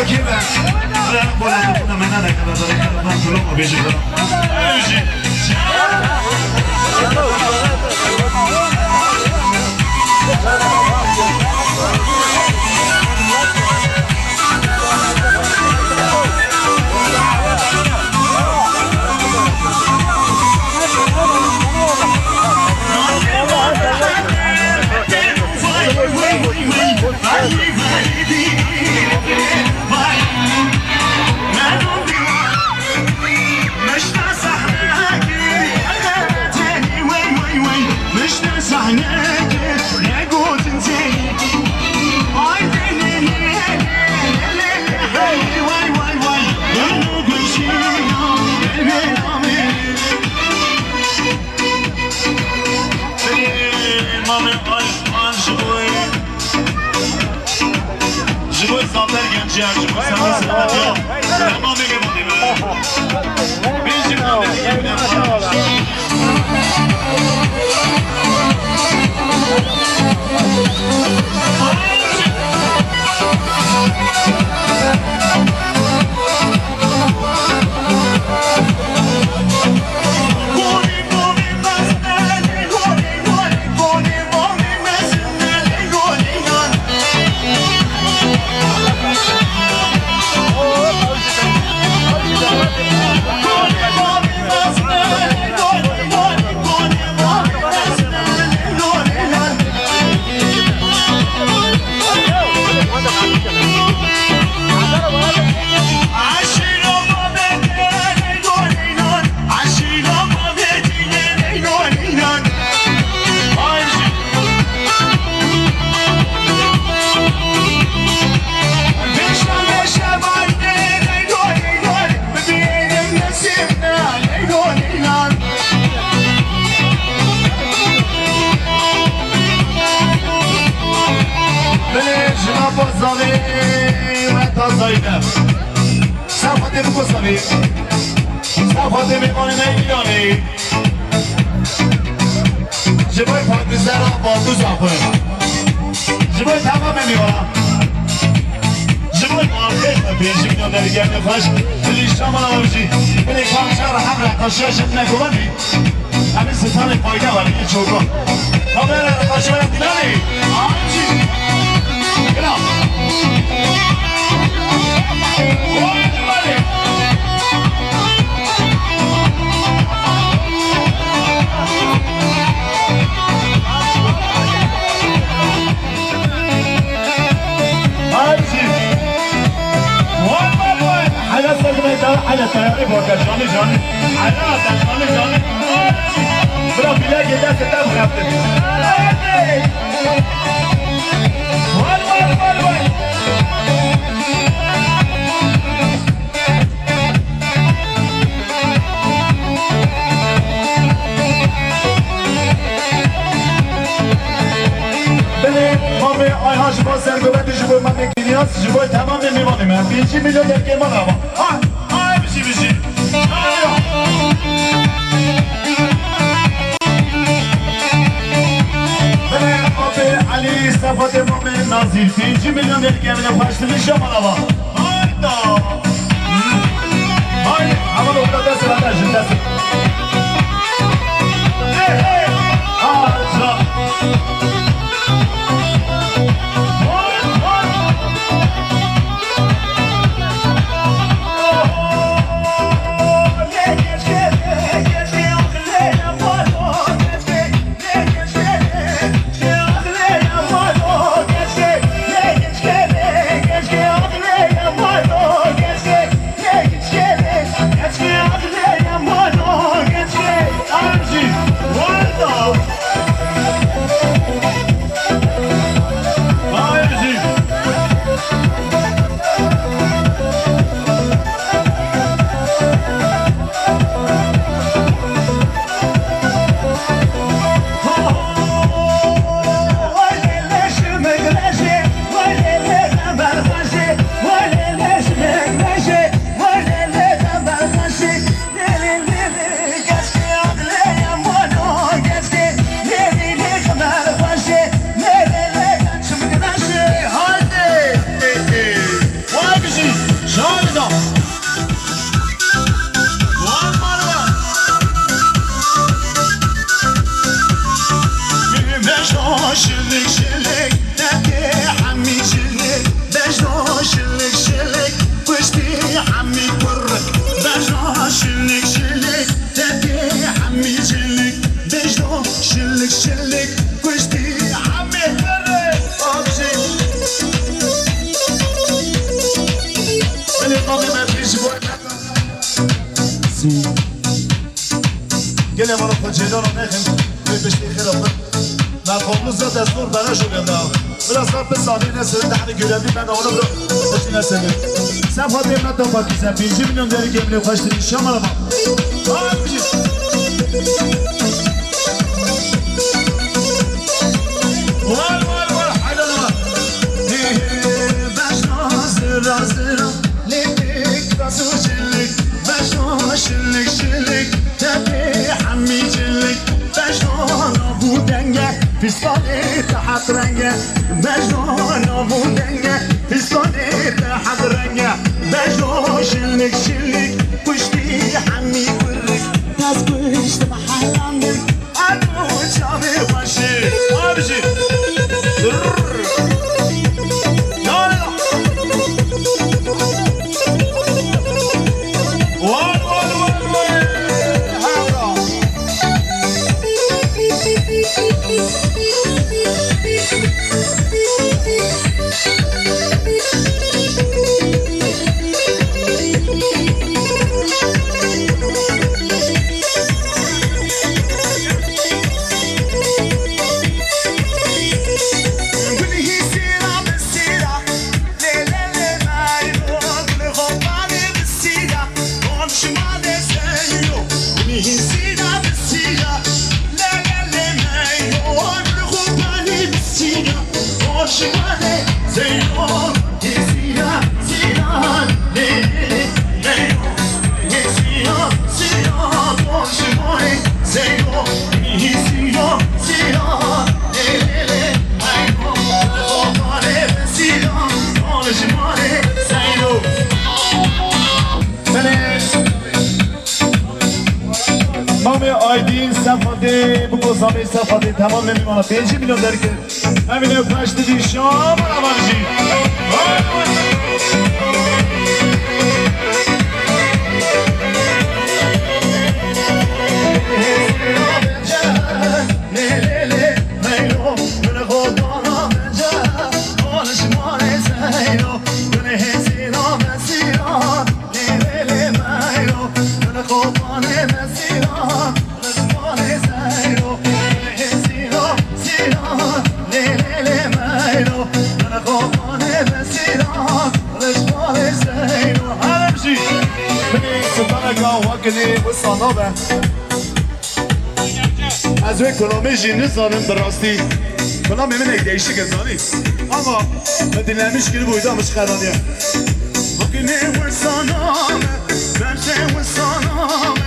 که من بلند من ندارم من طولم رو بجیدم مرسی گله مالا پاچیدان رو نخیم توی بشتی خیلی مقاملو زیاد از نور براشو بیندم براستا به سالی نسلی دهنی گرمی من آنو برو بچی نسلی سب ها دیم ندام باکی سب 5 میلیون داری که املی خوش داری شما رو ما آره بچی وال حیلان ما بشنا زرا زرا لیک راسو جلک بشنا شلک شلک تبی حمی جلک بشنا نابودنگه فستانه تحت رنگه بشنا نابودنگه فستانه تحت رنگه بشنا شلک شلک پشتی حمی برک از پشت محلندم ادو چابه باشه آبجی آیدین صفاده بگذامی صفاده تمام نمیمانه 5 میلیون داری که همینه پشت دی شام روانجی از روی کلامه جینه زانم براستی کلام همین ایدهیشی که زانی اما به دلمیش گیری بویده همش خرانیه حقینه و سانامه برخه و سانامه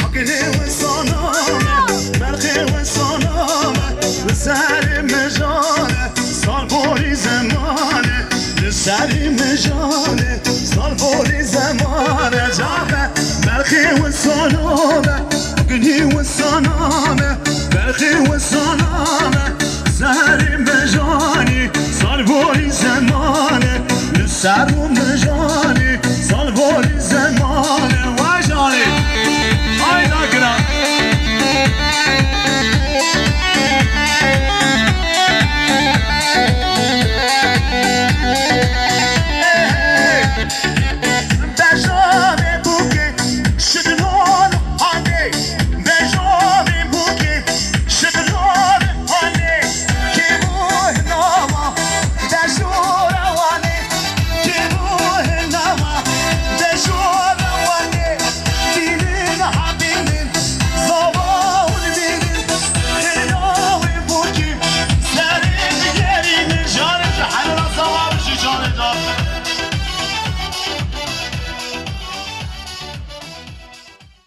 حقینه و سانامه برخه و سانامه لسر مجانه سال بوری زمانه لسر مجانه سال بوری زمانه جامه برخه و سانامه حقینه و سانامه برخه و سانامه سر مجانه سال بوری زمانه لسر